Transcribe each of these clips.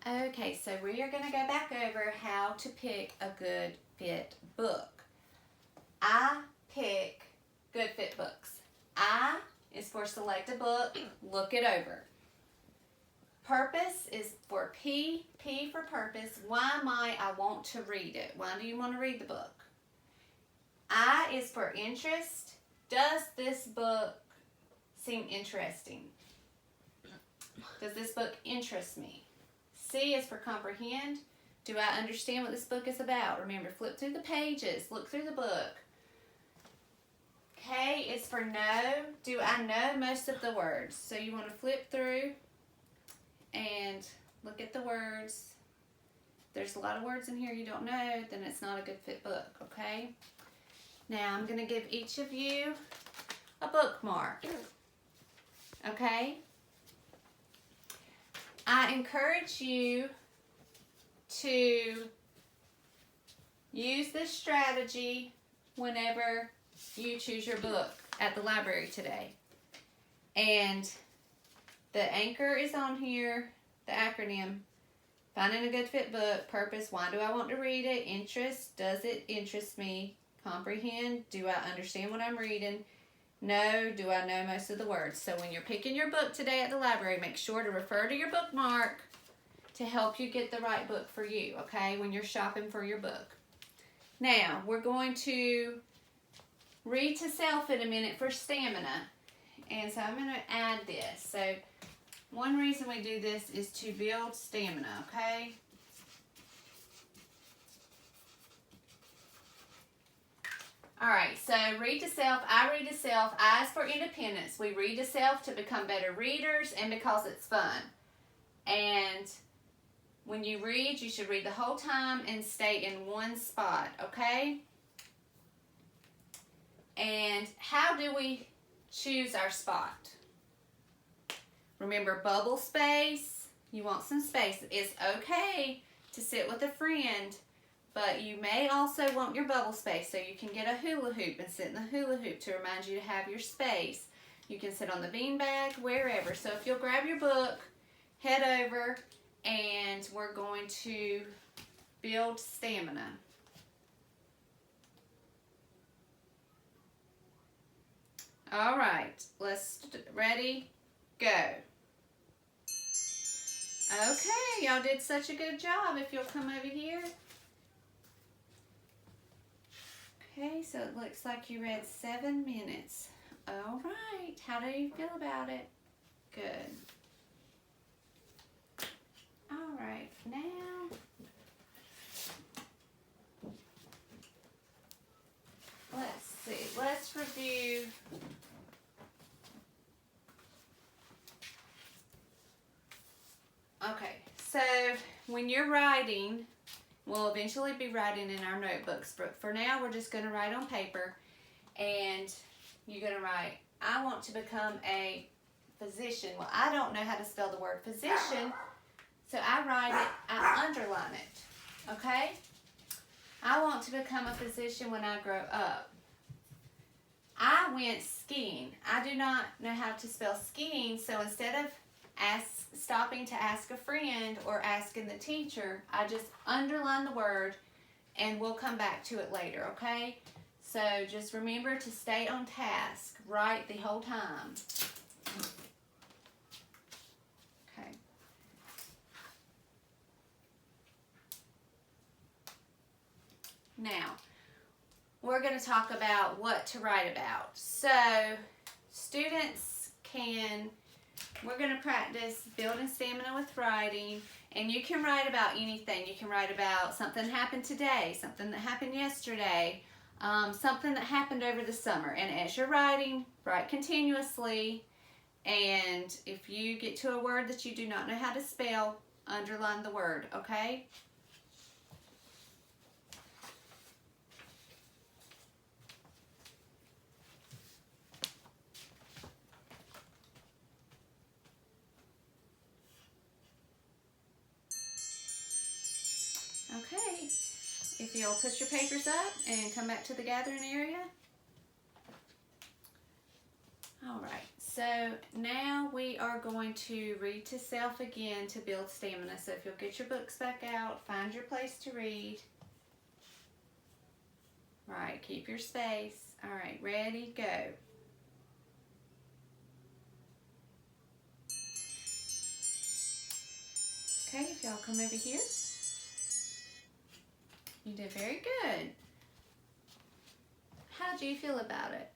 Okay, so we are going to go back over how to pick a good fit book. I pick good fit books. I is for select a book, look it over. Purpose is for P for purpose. Why might I want to read it? Why do you want to read the book? I is for interest. Does this book seem interesting? Does this book interest me? C is for comprehend. Do I understand what this book is about? Remember, flip through the pages, look through the book. K is for know. Do I know most of the words? So you want to flip through and look at the words. If there's a lot of words in here you don't know, then it's not a good fit book, okay? Now I'm going to give each of you a bookmark, okay? I encourage you to use this strategy whenever you choose your book at the library today. And the anchor is on here, the acronym, finding a good fit book, purpose, why do I want to read it, interest, does it interest me, comprehend, do I understand what I'm reading, know, do I know most of the words. So when you're picking your book today at the library, make sure to refer to your bookmark to help you get the right book for you, okay, when you're shopping for your book. Now, we're going to read to self in a minute for stamina. And so I'm going to add this. So one reason we do this is to build stamina, okay? All right, so read to self, I read to self, I is for independence. We read to self to become better readers and because it's fun. And when you read, you should read the whole time and stay in one spot, okay? And how do we choose our spot? Remember, bubble space. You want some space. It's okay to sit with a friend, but you may also want your bubble space, so you can get a hula hoop and sit in the hula hoop to remind you to have your space. You can sit on the beanbag, wherever. So if you'll grab your book, head over, and we're going to build stamina. All right, ready, go. Okay, y'all did such a good job. If you'll come over here. Okay, so it looks like you read 7 minutes. All right, how do you feel about it? Good. All right, now let's see. Let's review. Okay, so when you're writing, we'll eventually be writing in our notebooks, but for now we're just going to write on paper, and you're going to write, I want to become a physician. Well, I don't know how to spell the word physician, so I write it, I underline it, okay? I want to become a physician when I grow up. I went skiing. I do not know how to spell skiing, so instead of stopping to ask a friend or asking the teacher, I just underline the word and we'll come back to it later, okay? So just remember to stay on task, write the whole time. Okay. Now, we're going to talk about what to write about. So, students we're going to practice building stamina with writing, and you can write about anything. You can write about something that happened today, something that happened yesterday, something that happened over the summer. And as you're writing, write continuously, and if you get to a word that you do not know how to spell, underline the word, okay? Okay, if you'll put your papers up and come back to the gathering area. All right, so now we are going to read to self again to build stamina. So if you'll get your books back out, find your place to read. All right, keep your space. All right, ready, go. Okay, if y'all come over here. You did very good. How do you feel about it?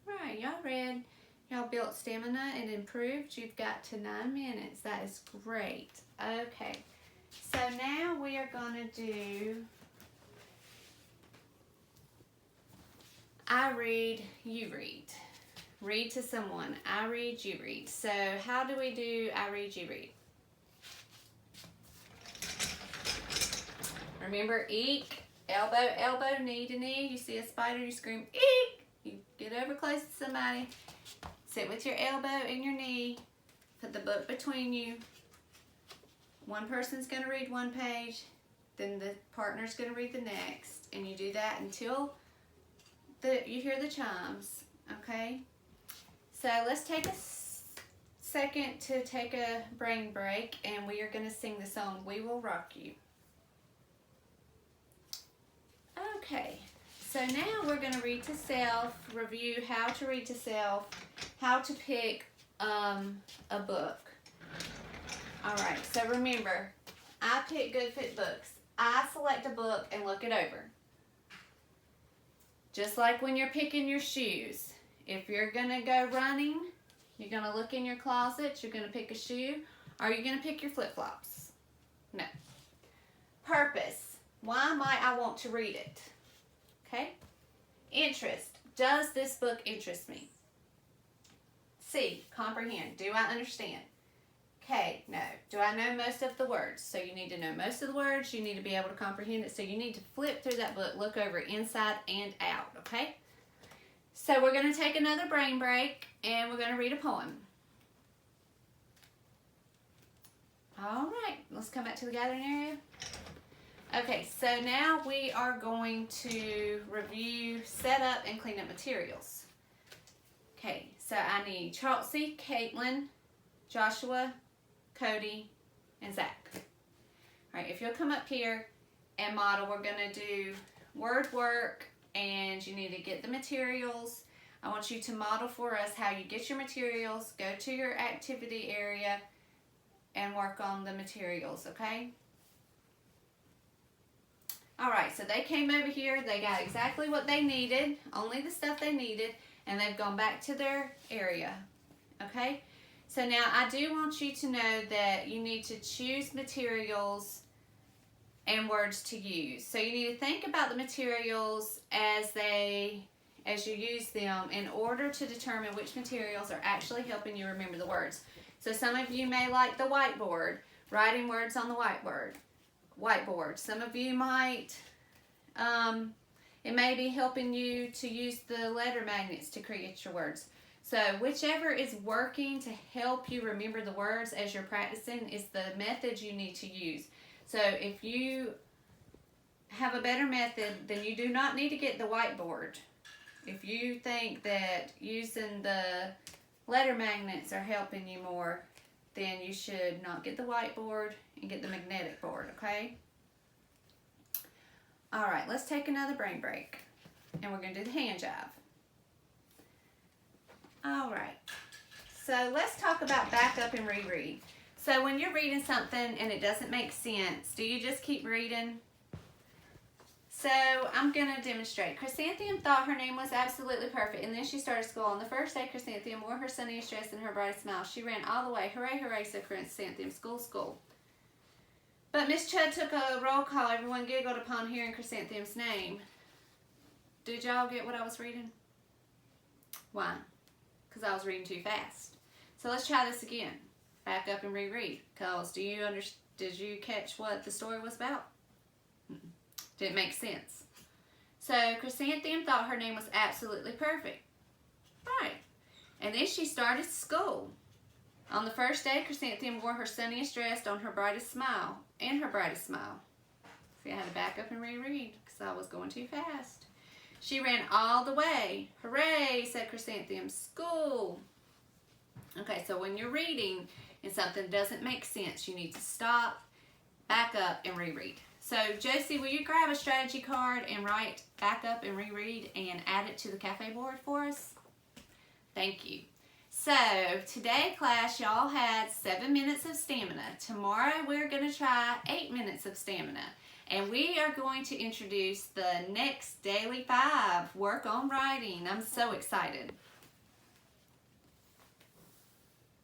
Right, y'all read. Y'all built stamina and improved. You've got to 9 minutes. That is great. Okay, so now we are going to do I read, you read. Read to someone. I read, you read. So how do we do I read, you read? Remember, eek, elbow, elbow, knee to knee. You see a spider, you scream, eek. You get over close to somebody. Sit with your elbow and your knee. Put the book between you. One person's going to read one page. Then the partner's going to read the next. And you do that until you hear the chimes. Okay? So let's take a second to take a brain break. And we are going to sing the song, We Will Rock You. Okay, so now we're going to read to self, review how to read to self, how to pick a book. All right, so remember, I pick Good Fit books. I select a book and look it over. Just like when you're picking your shoes. If you're going to go running, you're going to look in your closet, you're going to pick a shoe, or you're going to pick your flip-flops. No. Purpose. Why might I want to read it? Okay. Interest. Does this book interest me? C. Comprehend. Do I understand? K. No. Do I know most of the words? So you need to know most of the words. You need to be able to comprehend it. So you need to flip through that book, look over inside and out. Okay. So we're going to take another brain break and we're going to read a poem. All right. Let's come back to the gathering area. Okay, so now we are going to review, set up, and clean up materials. Okay, so I need Chelsea, Caitlin, Joshua, Cody, and Zach. All right, if you'll come up here and model, we're going to do word work, and you need to get the materials. I want you to model for us how you get your materials, go to your activity area, and work on the materials, okay? All right, so they came over here. They got exactly what they needed, only the stuff they needed, and they've gone back to their area, okay? So now I do want you to know that you need to choose materials and words to use. So you need to think about the materials as you use them in order to determine which materials are actually helping you remember the words. So some of you may like the whiteboard, writing words on the whiteboard. Some of you might, it may be helping you to use the letter magnets to create your words. So whichever is working to help you remember the words as you're practicing is the method you need to use. So if you have a better method, then you do not need to get the whiteboard. If you think that using the letter magnets are helping you more, then you should not get the whiteboard and get the magnetic board, okay? All right, let's take another brain break. And we're going to do the hand jive. All right. So let's talk about back up and reread. So when you're reading something and it doesn't make sense, do you just keep reading? So I'm going to demonstrate. Chrysanthemum thought her name was absolutely perfect, and then she started school. On the first day, Chrysanthemum wore her sunniest dress and her brightest smile. She ran all the way. Hooray, hooray, said Chrysanthemum. School, school. But Miss Chud took a roll call. Everyone giggled upon hearing Chrysanthemum's name. Did y'all get what I was reading? Why? Because I was reading too fast. So let's try this again. Back up and reread. Because did you catch what the story was about? Didn't make sense. So Chrysanthemum thought her name was absolutely perfect. Right. And then she started school. On the first day, Chrysanthemum wore her sunniest dress on her brightest smile. And her brightest smile. See, I had to back up and reread because I was going too fast. She ran all the way. Hooray, said Chrysanthemum. School. Okay, so when you're reading and something doesn't make sense, you need to stop, back up, and reread. So Josie, will you grab a strategy card and write back up and reread and add it to the cafe board for us? Thank you. So today, class, y'all had 7 minutes of stamina. Tomorrow, we're going to try 8 minutes of stamina. And we are going to introduce the next Daily 5, work on writing. I'm so excited.